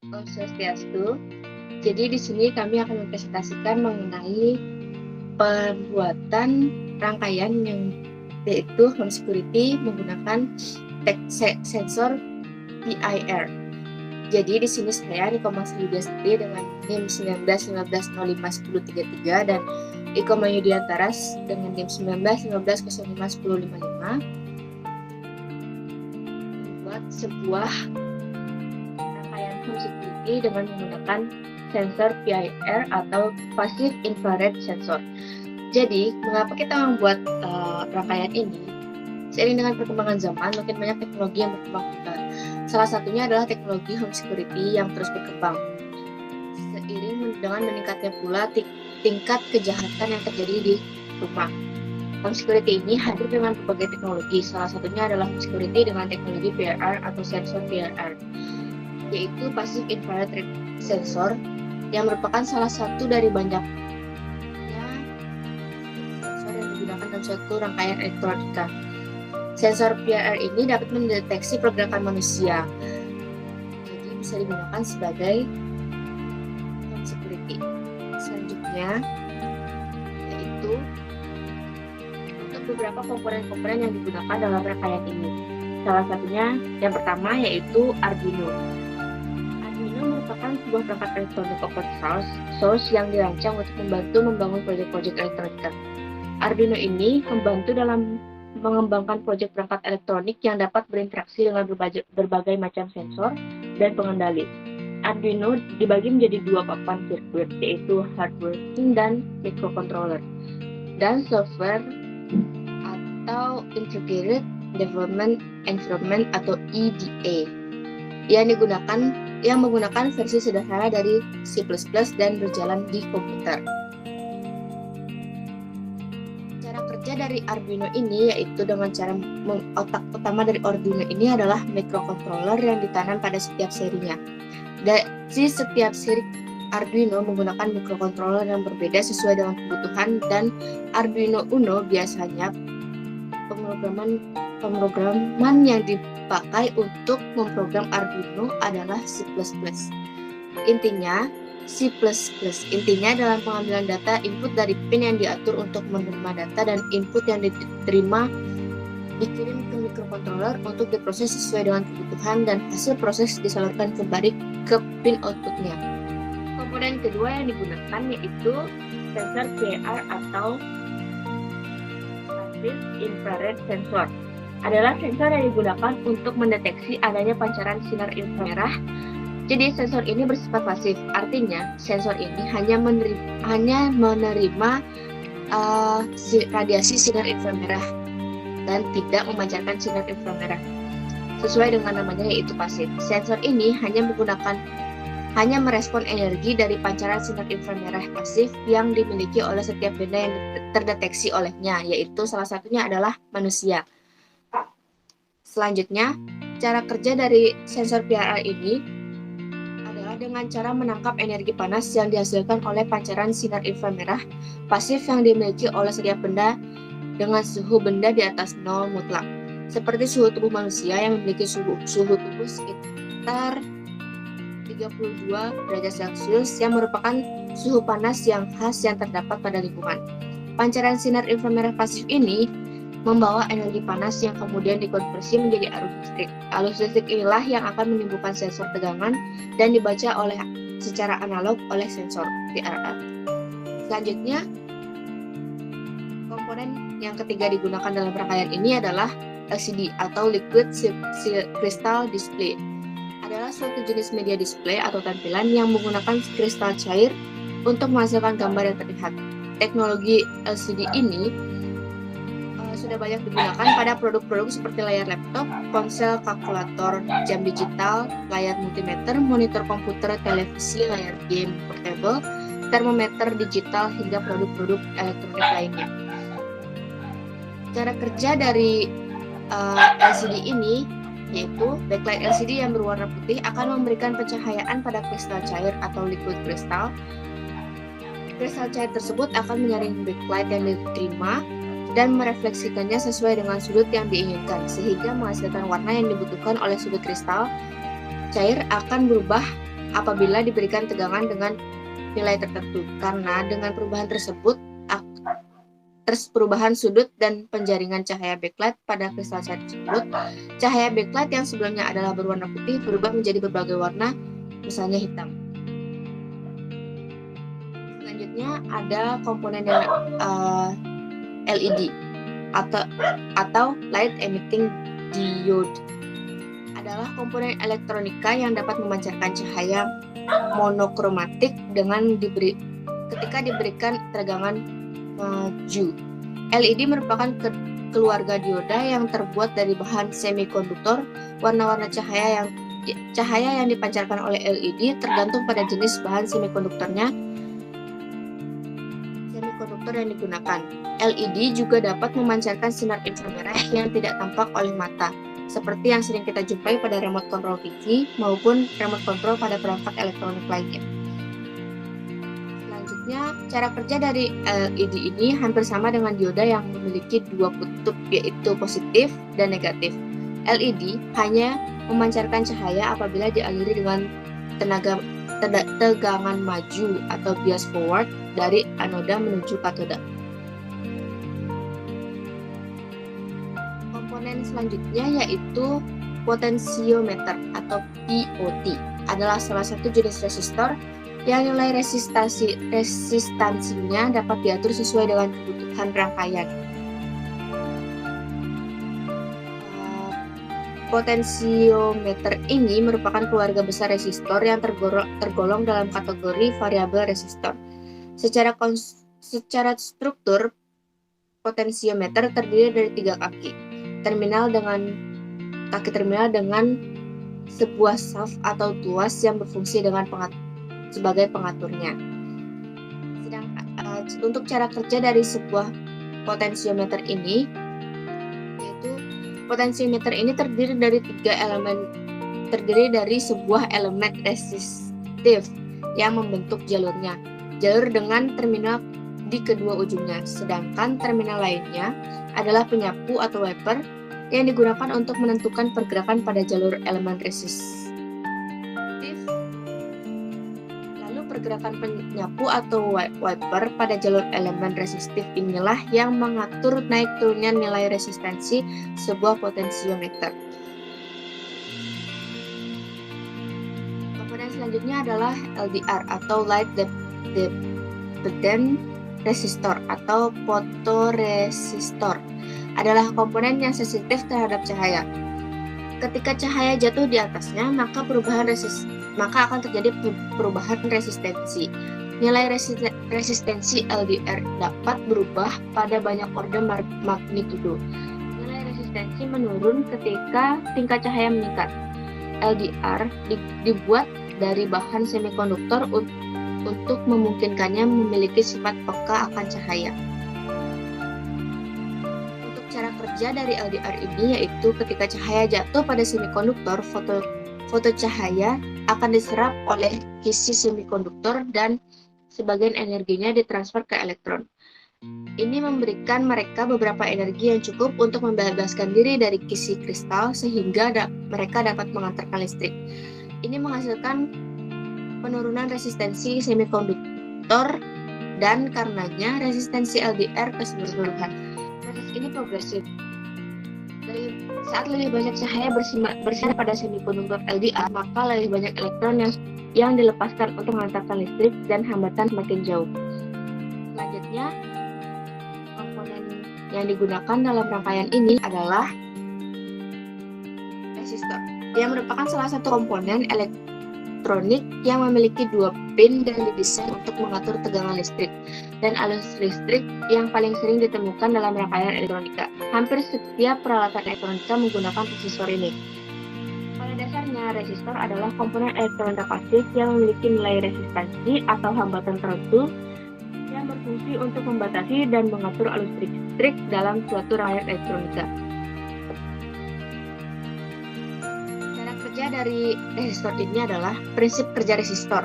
Om Swastiastu. Jadi di sini kami akan mempresentasikan mengenai pembuatan rangkaian yang yaitu home security menggunakan sensor PIR. Jadi di sini saya Niko Masyudia Sendiri dengan NIM 1915051033 dan Iko Mayudiantara dengan NIM 1915051055 membuat sebuah rangkaian home security dengan menggunakan sensor PIR atau Passive Infrared Sensor. Jadi, mengapa kita membuat rangkaian ini? Seiring dengan perkembangan zaman, makin banyak teknologi yang berkembang juga. Salah satunya adalah teknologi home security yang terus berkembang. Seiring dengan meningkatnya pula tingkat kejahatan yang terjadi di rumah. Home security ini hadir dengan berbagai teknologi. Salah satunya adalah home security dengan teknologi PIR atau sensor PIR, yaitu Passive Infrared Sensor, yang merupakan salah satu dari banyaknya sensor yang digunakan dalam suatu rangkaian elektronika. Sensor PIR ini dapat mendeteksi pergerakan manusia, jadi bisa digunakan sebagai home security. Selanjutnya, yaitu untuk beberapa komponen-komponen yang digunakan dalam rangkaian ini. Salah satunya yang pertama yaitu Arduino. Arduino merupakan sebuah perangkat elektronik open source yang dirancang untuk membantu membangun proyek-proyek elektronika. Arduino ini membantu dalam mengembangkan proyek perangkat elektronik yang dapat berinteraksi dengan berbagai macam sensor dan pengendali. Arduino dibagi menjadi dua papan sirkuit, yaitu hardware dan microcontroller, dan software atau Integrated Development Environment atau EDA yang menggunakan versi sederhana dari C++ dan berjalan di komputer. Cara kerja dari Arduino ini yaitu dengan cara otak utama dari Arduino ini adalah microcontroller yang ditanam pada setiap serinya. Dari setiap seri Arduino menggunakan microcontroller yang berbeda sesuai dengan kebutuhan, dan Arduino Uno biasanya pemrograman yang dipakai untuk memprogram Arduino adalah C++. Intinya dalam pengambilan data, input dari pin yang diatur untuk menerima data dan input yang diterima dikirim ke microcontroller untuk diproses sesuai dengan kebutuhan, dan hasil proses disalurkan kembali ke pin outputnya. Komponen kedua yang digunakan yaitu sensor PIR atau Passive Infrared Sensor. Adalah sensor yang digunakan untuk mendeteksi adanya pancaran sinar inframerah. Jadi sensor ini bersifat pasif, artinya sensor ini hanya menerima radiasi sinar inframerah dan tidak memancarkan sinar inframerah. Sesuai dengan namanya yaitu pasif. Sensor ini hanya merespon energi dari pancaran sinar inframerah pasif yang dimiliki oleh setiap benda yang terdeteksi olehnya, yaitu salah satunya adalah manusia. Selanjutnya, cara kerja dari sensor PIR ini adalah dengan cara menangkap energi panas yang dihasilkan oleh pancaran sinar inframerah pasif yang dimiliki oleh setiap benda dengan suhu benda di atas 0 mutlak. Seperti suhu tubuh manusia yang memiliki suhu tubuh sekitar 32 derajat Celcius yang merupakan suhu panas yang khas yang terdapat pada lingkungan. Pancaran sinar inframerah pasif ini membawa energi panas yang kemudian dikonversi menjadi arus listrik. Arus listrik inilah yang akan menimbulkan sensor tegangan dan dibaca secara analog oleh sensor PIR. Selanjutnya, komponen yang ketiga digunakan dalam rangkaian ini adalah LCD atau Liquid Crystal Display. Adalah suatu jenis media display atau tampilan yang menggunakan kristal cair untuk menghasilkan gambar yang terlihat. Teknologi LCD ini sudah banyak digunakan pada produk-produk seperti layar laptop, ponsel, kalkulator, jam digital, layar multimeter, monitor komputer, televisi, layar game portable, termometer digital, hingga produk-produk elektronik lainnya. Cara kerja dari LCD ini yaitu backlight LCD yang berwarna putih akan memberikan pencahayaan pada kristal cair atau liquid crystal. Kristal cair tersebut akan menyaring backlight yang diterima dan merefleksikannya sesuai dengan sudut yang diinginkan, sehingga menghasilkan warna yang dibutuhkan oleh sudut kristal. Cair akan berubah apabila diberikan tegangan dengan nilai tertentu, karena dengan perubahan tersebut perubahan sudut dan penjaringan cahaya backlight pada kristal cahaya tersebut, cahaya backlight yang sebelumnya adalah berwarna putih berubah menjadi berbagai warna, misalnya hitam. Selanjutnya ada komponen yang LED atau light emitting diode, adalah komponen elektronika yang dapat memancarkan cahaya monokromatik ketika diberikan tegangan maju. LED merupakan keluarga dioda yang terbuat dari bahan semikonduktor. Warna-warna cahaya yang dipancarkan oleh LED tergantung pada jenis bahan semikonduktor yang digunakan. LED juga dapat memancarkan sinar inframerah yang tidak tampak oleh mata, seperti yang sering kita jumpai pada remote control TV maupun remote control pada perangkat elektronik lainnya. Selanjutnya, cara kerja dari LED ini hampir sama dengan dioda yang memiliki dua kutub, yaitu positif dan negatif. LED hanya memancarkan cahaya apabila dialiri dengan tegangan maju atau bias forward dari anoda menuju katoda. Komponen selanjutnya yaitu potensiometer atau POT, adalah salah satu jenis resistor yang nilai resistansinya dapat diatur sesuai dengan kebutuhan rangkaian. Potensiometer ini merupakan keluarga besar resistor yang tergolong dalam kategori variabel resistor. Secara struktur, potensiometer terdiri dari 3 kaki terminal dengan sebuah shaft atau tuas yang berfungsi sebagai pengaturnya. Sedangkan untuk cara kerja dari sebuah potensiometer ini, yaitu potensiometer ini terdiri dari sebuah elemen resistif yang membentuk jalur dengan terminal di kedua ujungnya, sedangkan terminal lainnya adalah penyapu atau wiper yang digunakan untuk menentukan pergerakan pada jalur elemen resistif. Lalu pergerakan penyapu atau wiper pada jalur elemen resistif inilah yang mengatur naik turunnya nilai resistansi sebuah potensiometer. Komponen selanjutnya adalah LDR atau Light Dependent Resistor atau fotoresistor, adalah komponen yang sensitif terhadap cahaya. Ketika cahaya jatuh di atasnya, maka akan terjadi perubahan resistensi. Nilai resistensi LDR dapat berubah pada banyak order magnitudo. Nilai resistensi menurun ketika tingkat cahaya meningkat. LDR dibuat dari bahan semikonduktor untuk memungkinkannya memiliki sifat peka akan cahaya. Untuk cara kerja dari LDR ini yaitu ketika cahaya jatuh pada semikonduktor, fotocahaya akan diserap oleh kisi semikonduktor dan sebagian energinya ditransfer ke elektron. Ini memberikan mereka beberapa energi yang cukup untuk membebaskan diri dari kisi kristal sehingga mereka dapat mengantarkan listrik. Ini menghasilkan penurunan resistensi semikonduktor dan karenanya resistensi LDR keseluruhan. Proses ini progresif. Dari saat lebih banyak cahaya bersinar pada semikonduktor LDR, maka lebih banyak elektron yang dilepaskan untuk mengantarkan listrik dan hambatan semakin jauh. Selanjutnya, komponen yang digunakan dalam rangkaian ini adalah resistor, yang merupakan salah satu komponen elektronik yang memiliki 2 pin dan didesain untuk mengatur tegangan listrik dan arus listrik yang paling sering ditemukan dalam rangkaian elektronika. Hampir setiap peralatan elektronika menggunakan resistor ini. Pada dasarnya, resistor adalah komponen elektronika pasif yang memiliki nilai resistansi atau hambatan tertentu yang berfungsi untuk membatasi dan mengatur arus listrik dalam suatu rangkaian elektronika. Dari resistor ini adalah prinsip kerja resistor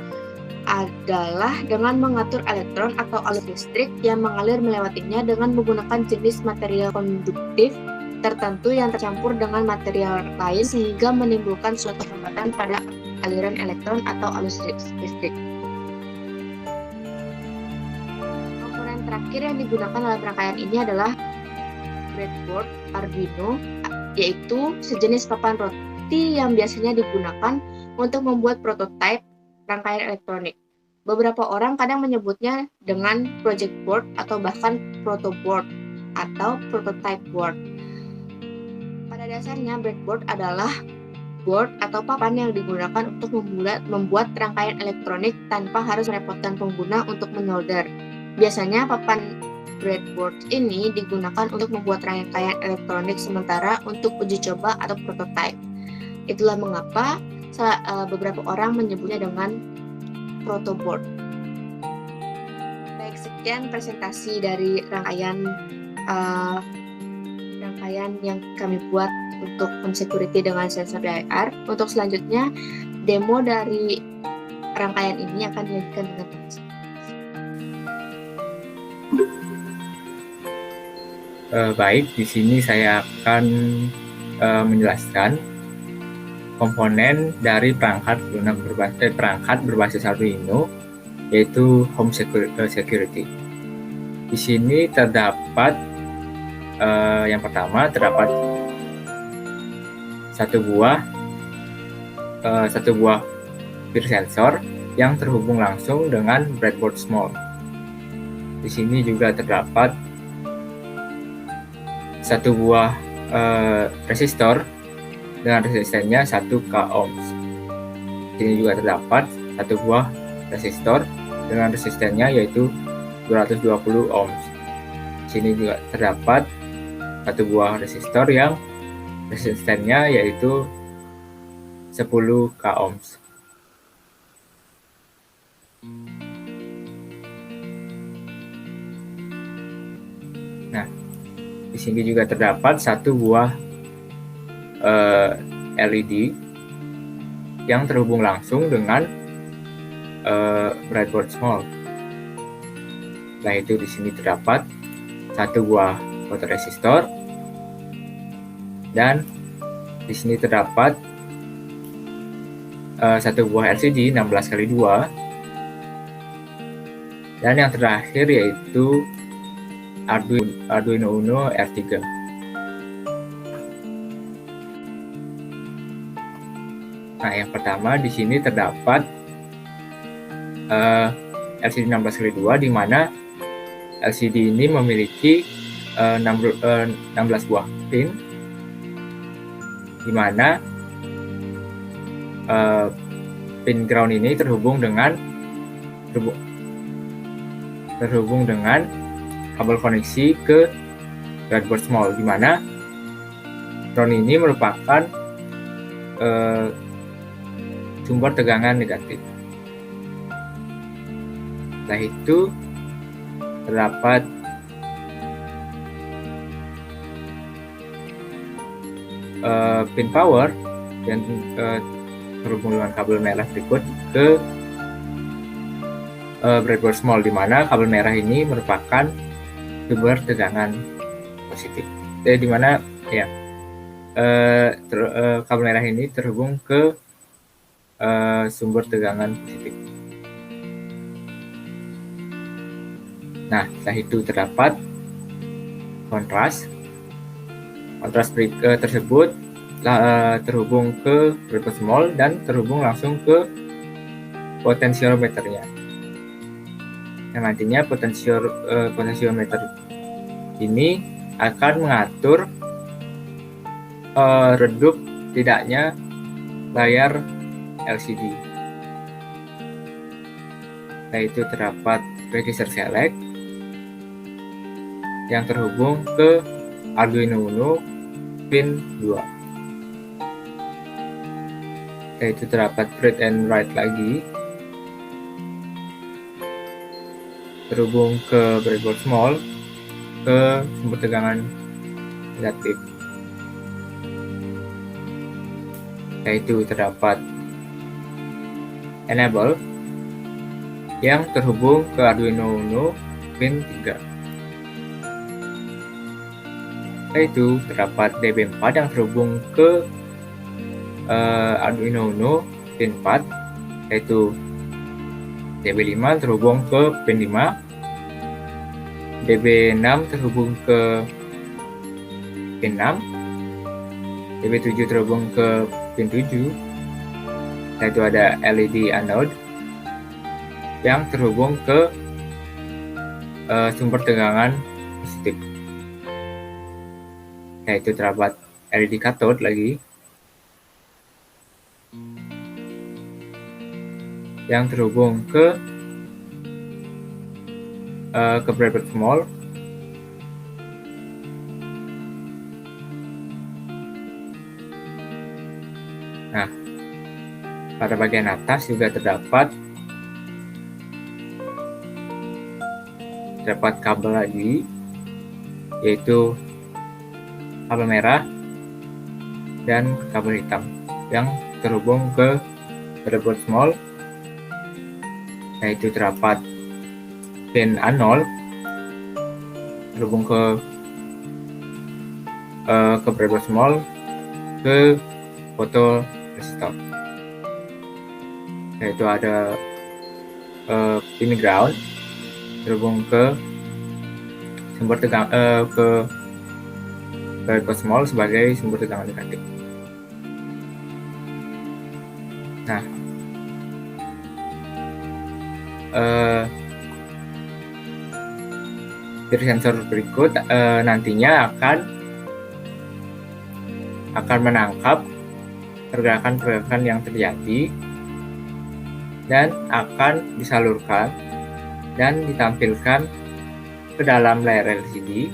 adalah dengan mengatur elektron atau arus listrik yang mengalir melewatinya dengan menggunakan jenis material konduktif tertentu yang tercampur dengan material lain sehingga menimbulkan suatu hambatan pada aliran elektron atau arus listrik. Komponen terakhir yang digunakan dalam rangkaian ini adalah breadboard Arduino, yaitu sejenis papan roti yang biasanya digunakan untuk membuat prototipe rangkaian elektronik. Beberapa orang kadang menyebutnya dengan project board atau bahkan protoboard atau prototype board. Pada dasarnya, breadboard adalah board atau papan yang digunakan untuk membuat rangkaian elektronik tanpa harus merepotkan pengguna untuk menyolder. Biasanya papan breadboard ini digunakan untuk membuat rangkaian elektronik sementara untuk uji coba atau prototype. Itulah mengapa beberapa orang menyebutnya dengan protoboard. Baik, sekian presentasi dari rangkaian yang kami buat untuk home security dengan sensor PIR. Untuk selanjutnya, demo dari rangkaian ini akan dilanjutkan dengan baik, di sini saya akan menjelaskan komponen dari perangkat berbasis Arduino, yaitu home security. Di sini terdapat yang pertama terdapat satu buah peer sensor yang terhubung langsung dengan breadboard small. Di sini juga terdapat satu buah resistor dengan resistennya 1 k/ohms. Di sini juga terdapat satu buah resistor dengan resistennya yaitu 220 ohms. Di sini juga terdapat satu buah resistor yang resistennya yaitu 10 k/ohms. Nah, di sini juga terdapat satu buah LED yang terhubung langsung dengan breadboard small. Setelah itu di sini terdapat satu buah fotoresistor dan di sini terdapat satu buah LCD 16x2 dan yang terakhir yaitu Arduino Uno R3. Nah, yang pertama di sini terdapat LCD 16x2 di mana LCD ini memiliki 16 buah pin, di mana pin ground ini terhubung dengan kabel koneksi ke breadboard small, di mana ground ini merupakan sumber tegangan negatif. Setelah itu terdapat pin power yang terhubung dengan kabel merah berikut ke breadboard small, di mana kabel merah ini merupakan sumber tegangan positif. Jadi di mana ya kabel merah ini terhubung ke sumber tegangan positif. Nah, setelah itu terdapat kontras tersebut terhubung ke breadboard small dan terhubung langsung ke potensiometernya. Yang nantinya potensiometer ini akan mengatur redup tidaknya layar LCD. Setelah itu terdapat register select yang terhubung ke Arduino Uno pin 2. Setelah itu terdapat read and write lagi terhubung ke breadboard small ke sumber tegangan negatif. Setelah itu terdapat enable yang terhubung ke Arduino Uno pin 3. Setelah itu terdapat DB4 yang terhubung ke Arduino Uno pin 4, yaitu DB5 terhubung ke pin 5, DB6 terhubung ke pin 6, DB7 terhubung ke pin 7, yaitu ada LED anode yang terhubung ke sumber tegangan positif, yaitu terdapat LED cathode lagi yang terhubung ke breadboard small, nah pada bagian atas juga terdapat kabel lagi, yaitu kabel merah dan kabel hitam yang terhubung ke breadboard small, yaitu terdapat pin A0 terhubung ke breadboard small ke photoresistor, yaitu ada pin ground terhubung ke sumber tegangan ke breadboard small sebagai sumber tegangan negatif. Nah, dari sensor berikut nantinya akan menangkap pergerakan-pergerakan yang terjadi dan akan disalurkan dan ditampilkan ke dalam layar LCD,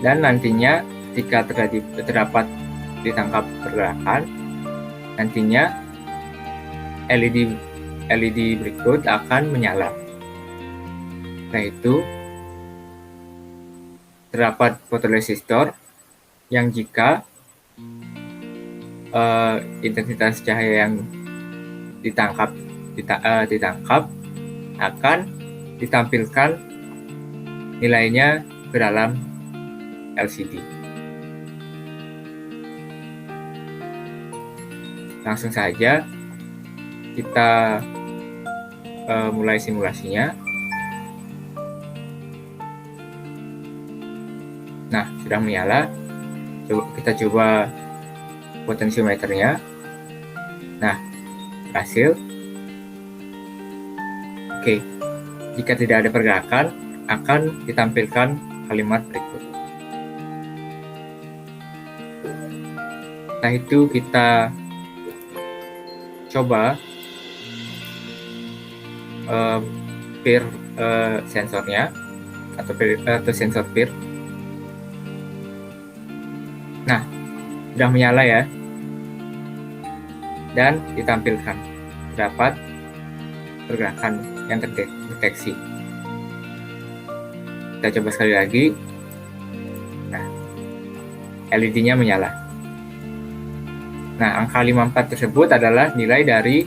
dan nantinya ketika terdapat ditangkap pergerakan, nantinya LED berikut akan menyala. Nah, itu terdapat fotoresistor yang jika intensitas cahaya yang ditangkap akan ditampilkan nilainya ke dalam LCD. Langsung saja kita mulai simulasinya. Nah, sudah menyala. Kita coba potensiometernya. Nah, berhasil. Oke, jika tidak ada pergerakan, akan ditampilkan kalimat berikut. Nah, itu kita coba peer sensornya atau sensor peer. Nah, sudah menyala ya, dan ditampilkan terdapat pergerakan yang terdeteksi. Kita coba sekali lagi. Nah, LED-nya menyala. Nah, angka 54 tersebut adalah nilai dari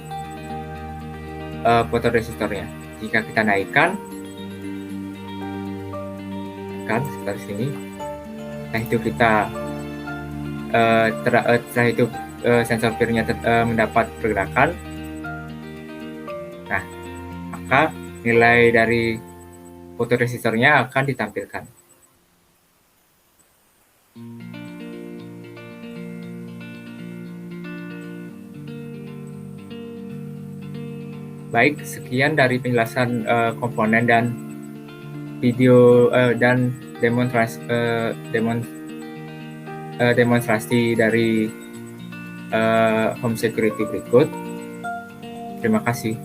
fotoresistornya. Jika kita naikkan seperti sini, nah itu kita setelah itu sensor peer-nya mendapat pergerakan. Nah, maka nilai dari fotoresistornya akan ditampilkan. Baik, sekian dari penjelasan komponen dan video dan demonstrasi dari home security berikut. Terima kasih.